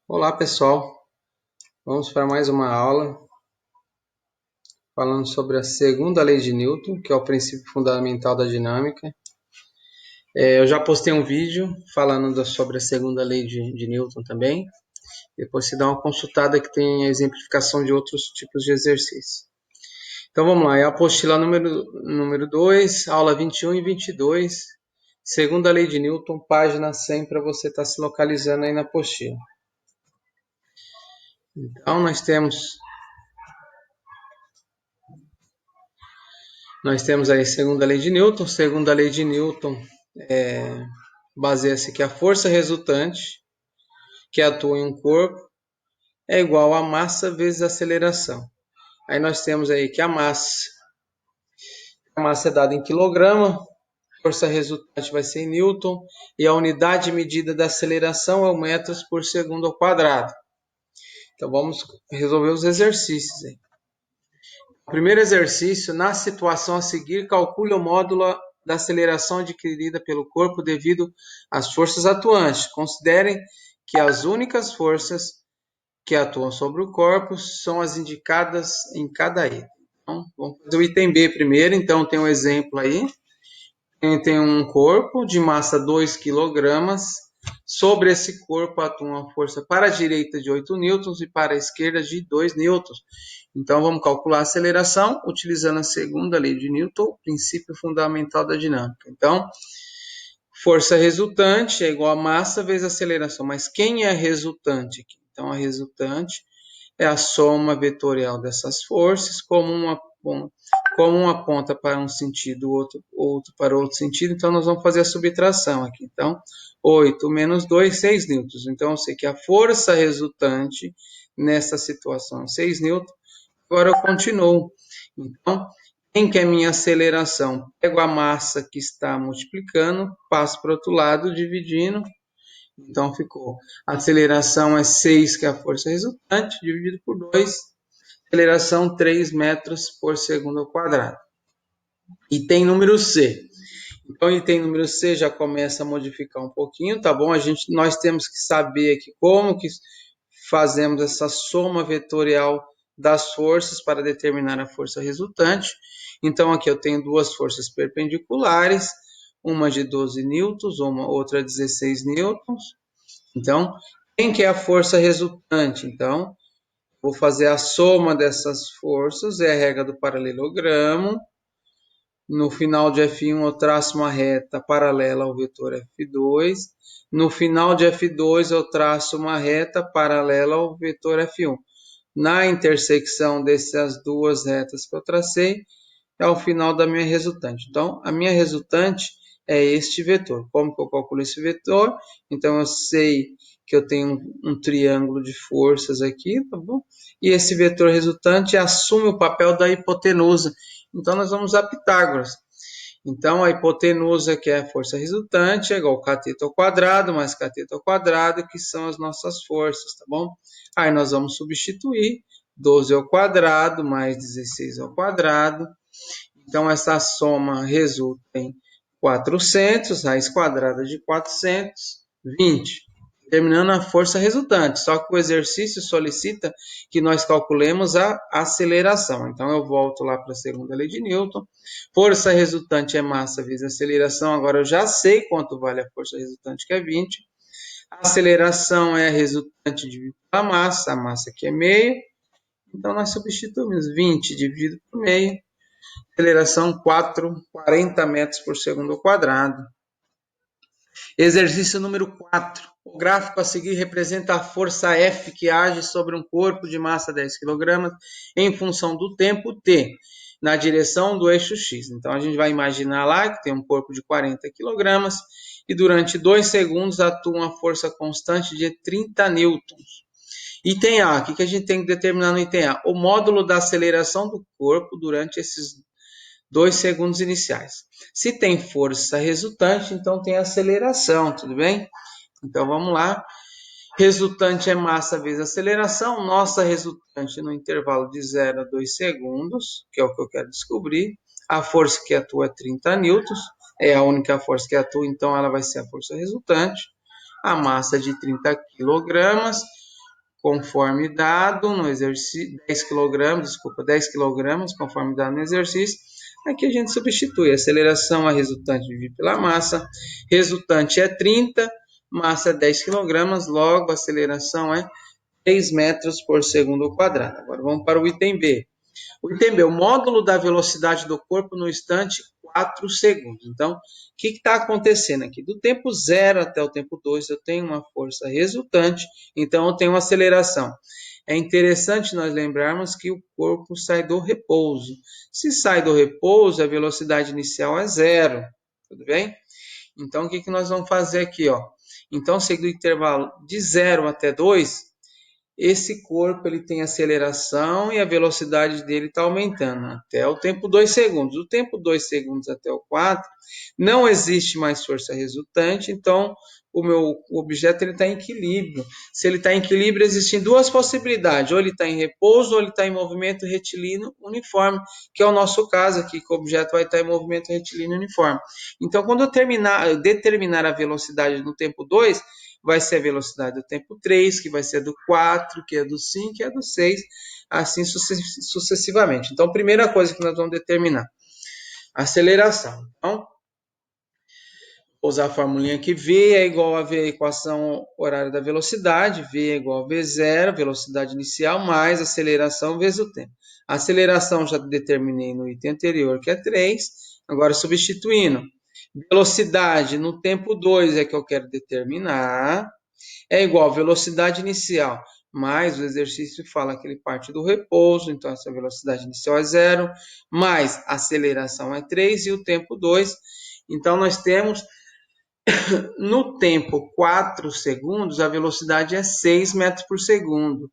Olá pessoal, vamos para mais uma aula falando sobre a segunda lei de Newton, que é o princípio fundamental da dinâmica. Eu já postei um vídeo falando sobre a segunda lei de Newton também. Depois você dá uma consultada que tem a exemplificação de outros tipos de exercícios. Então vamos lá, é a apostila número 2, aula 21 e 22, segunda lei de Newton, página 100 para você estar se localizando aí na apostila. Então nós temos aí a segunda lei de Newton. Segunda lei de Newton baseia-se que a força resultante que atua em um corpo é igual a massa vezes a aceleração. Aí nós temos aí que a massa é dada em quilograma, a força resultante vai ser em Newton e a unidade medida da aceleração é o metros por segundo ao quadrado. Então vamos resolver os exercícios aí. Primeiro exercício, na situação a seguir, calcule o módulo da aceleração adquirida pelo corpo devido às forças atuantes. Considerem que as únicas forças que atuam sobre o corpo são as indicadas em cada item. Então, vamos fazer o item B primeiro. Então, tem um exemplo aí. Tem um corpo de massa 2 kg. Sobre esse corpo atua uma força para a direita de 8 newtons e para a esquerda de 2 newtons. Então, vamos calcular a aceleração utilizando a segunda lei de Newton, princípio fundamental da dinâmica. Então, força resultante é igual a massa vezes a aceleração. Mas quem é a resultante aqui? Então, a resultante é a soma vetorial dessas forças, como uma aponta para um sentido, outro para outro sentido. Então, nós vamos fazer a subtração aqui. Então, 8 menos 2, 6 newtons. Então, eu sei que a força resultante nessa situação é 6 newtons. Agora eu continuo. Então, em que é minha aceleração? Pego a massa que está multiplicando, passo para o outro lado, dividindo. Então, ficou. A aceleração é 6, que é a força resultante, dividido por 2. Aceleração 3 metros por segundo ao quadrado. Item número C. Então, item número C já começa a modificar um pouquinho, tá bom? Nós temos que saber aqui como que fazemos essa soma vetorial das forças para determinar a força resultante. Então, aqui eu tenho duas forças perpendiculares, uma de 12 newtons, outra 16 newtons. Então, quem que é a força resultante? Então, vou fazer a soma dessas forças, é a regra do paralelogramo. No final de F1 eu traço uma reta paralela ao vetor F2. No final de F2 eu traço uma reta paralela ao vetor F1. Na intersecção dessas duas retas que eu tracei, é o final da minha resultante. Então, a minha resultante é este vetor. Como que eu calculo esse vetor? Então, eu sei que eu tenho um triângulo de forças aqui, tá bom? E esse vetor resultante assume o papel da hipotenusa. Então, nós vamos usar Pitágoras. Então, a hipotenusa, que é a força resultante, é igual a cateto ao quadrado mais cateto ao quadrado, que são as nossas forças, tá bom? Aí nós vamos substituir 12 ao quadrado mais 16 ao quadrado. Então, essa soma resulta em 400, raiz quadrada de 420, determinando a força resultante. Só que o exercício solicita que nós calculemos a aceleração. Então, eu volto lá para a segunda lei de Newton. Força resultante é massa vezes aceleração. Agora, eu já sei quanto vale a força resultante, que é 20. A aceleração é a resultante dividido pela massa. A massa aqui é meio. Então, nós substituímos 20 dividido por meio. Aceleração 40 metros por segundo ao quadrado. Exercício número 4. O gráfico a seguir representa a força F que age sobre um corpo de massa 10 kg em função do tempo t, na direção do eixo x. Então, a gente vai imaginar lá que tem um corpo de 40 kg e durante 2 segundos atua uma força constante de 30 newtons. Item A, o que a gente tem que determinar no item A? O módulo da aceleração do corpo durante esses 2 segundos iniciais. Se tem força resultante, então tem aceleração, tudo bem? Então vamos lá. Resultante é massa vezes aceleração. Nossa resultante no intervalo de 0 a 2 segundos, que é o que eu quero descobrir. A força que atua é 30 newtons, é a única força que atua, então ela vai ser a força resultante. A massa de 30 kg. conforme dado no exercício, 10 kg, conforme dado no exercício. Aqui a gente substitui a aceleração, a resultante dividido pela massa, resultante é 30, massa é 10 kg, logo a aceleração é 3 metros por segundo quadrado. Agora vamos para o item B. O item B, o módulo da velocidade do corpo no instante 4 segundos. Então, o que está acontecendo aqui? Do tempo 0 até o tempo 2, eu tenho uma força resultante, então eu tenho uma aceleração. É interessante nós lembrarmos que o corpo sai do repouso. Se sai do repouso, a velocidade inicial é 0. Tudo bem? Então, o que nós vamos fazer aqui? Então, seguindo o intervalo de 0 até 2, esse corpo ele tem aceleração e a velocidade dele está aumentando até o tempo 2 segundos. O tempo 2 segundos até o 4, não existe mais força resultante, então o meu objeto está em equilíbrio. Se ele está em equilíbrio, existem duas possibilidades: ou ele está em repouso ou ele está em movimento retilíneo uniforme, que é o nosso caso aqui, que o objeto vai estar em movimento retilíneo uniforme. Então, quando eu determinar a velocidade no tempo 2, vai ser a velocidade do tempo 3, que vai ser do 4, que é do 5, que é do 6, assim sucessivamente. Então, primeira coisa que nós vamos determinar, aceleração. Então, vou usar a formulinha aqui, V é igual a V, a equação horária da velocidade, V é igual a V0, velocidade inicial, mais aceleração vezes o tempo. A aceleração já determinei no item anterior, que é 3, agora substituindo. Velocidade no tempo 2 é que eu quero determinar, é igual a velocidade inicial, mais o exercício fala que ele parte do repouso, então essa velocidade inicial é 0, mais a aceleração é 3 e o tempo 2. Então nós temos no tempo 4 segundos, a velocidade é 6 metros por segundo.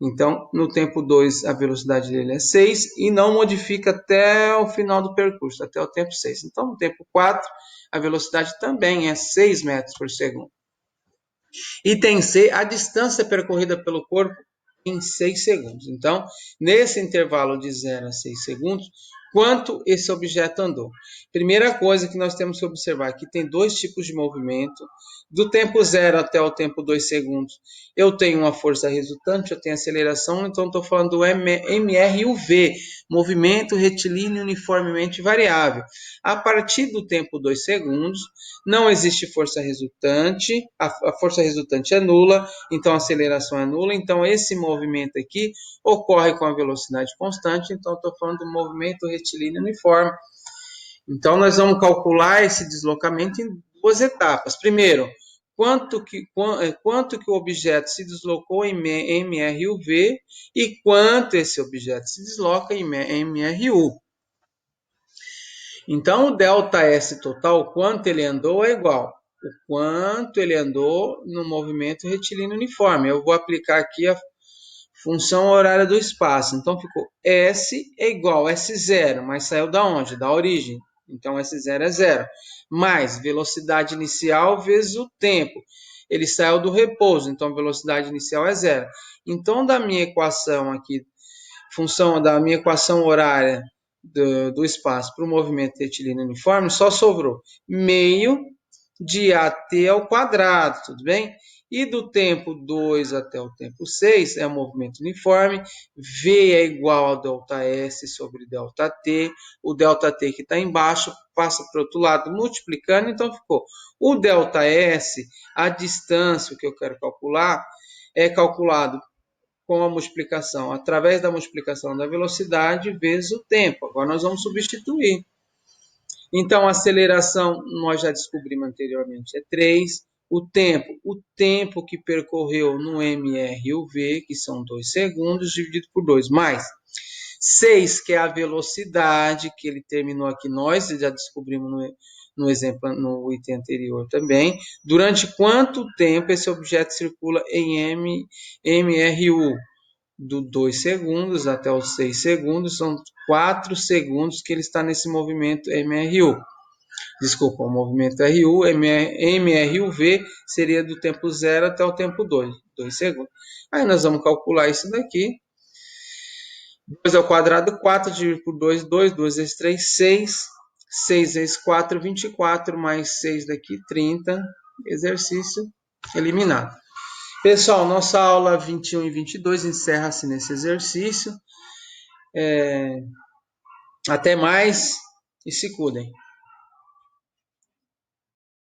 Então, no tempo 2, a velocidade dele é 6 e não modifica até o final do percurso, até o tempo 6. Então, no tempo 4, a velocidade também é 6 metros por segundo. Item C, a distância percorrida pelo corpo em 6 segundos. Então, nesse intervalo de 0 a 6 segundos, quanto esse objeto andou? Primeira coisa que nós temos que observar, que tem dois tipos de movimento. Do tempo 0 até o tempo 2 segundos, eu tenho uma força resultante, eu tenho aceleração, então estou falando do MR e o V, movimento retilíneo uniformemente variável. A partir do tempo 2 segundos, não existe força resultante, a força resultante é nula, então a aceleração é nula, então esse movimento aqui ocorre com a velocidade constante, então estou falando do movimento retilíneo uniforme. Então nós vamos calcular esse deslocamento em duas etapas. Primeiro, quanto que o objeto se deslocou em MRUV e quanto esse objeto se desloca em MRU. Então, o ΔS total, o quanto ele andou, é igual o quanto ele andou no movimento retilíneo uniforme. Eu vou aplicar aqui a função horária do espaço. Então, ficou S é igual a S0, mas saiu da onde? Da origem. Então, S0 é 0. Mais velocidade inicial vezes o tempo. Ele saiu do repouso, então a velocidade inicial é 0. Então, da minha equação aqui, função da minha equação horária do espaço para o movimento retilíneo uniforme, só sobrou meio de AT ao quadrado, tudo bem? E do tempo 2 até o tempo 6 é o movimento uniforme, V é igual a ΔS sobre ΔT, o ΔT que está embaixo passa para o outro lado multiplicando, então ficou o ΔS, a distância que eu quero calcular, é calculado com a multiplicação, através da multiplicação da velocidade vezes o tempo. Agora nós vamos substituir. Então, a aceleração, nós já descobrimos anteriormente, é 3. O tempo que percorreu no MR e o V, que são 2 segundos, dividido por 2, mais 6, que é a velocidade, que ele terminou aqui, nós já descobrimos no exemplo, no item anterior também. Durante quanto tempo esse objeto circula em MRU? Do 2 segundos até os 6 segundos, são 4 segundos que ele está nesse movimento MRU. Desculpa, o movimento RU, MRUV seria do tempo 0 até o tempo 2 segundos. Aí nós vamos calcular isso daqui. 2 ao quadrado, 4, dividido por 2, 2 vezes 3, 6. 6 vezes 4, 24, mais 6 daqui, 30. Exercício eliminado. Pessoal, nossa aula 21 e 22 encerra-se nesse exercício. Até mais e se cuidem.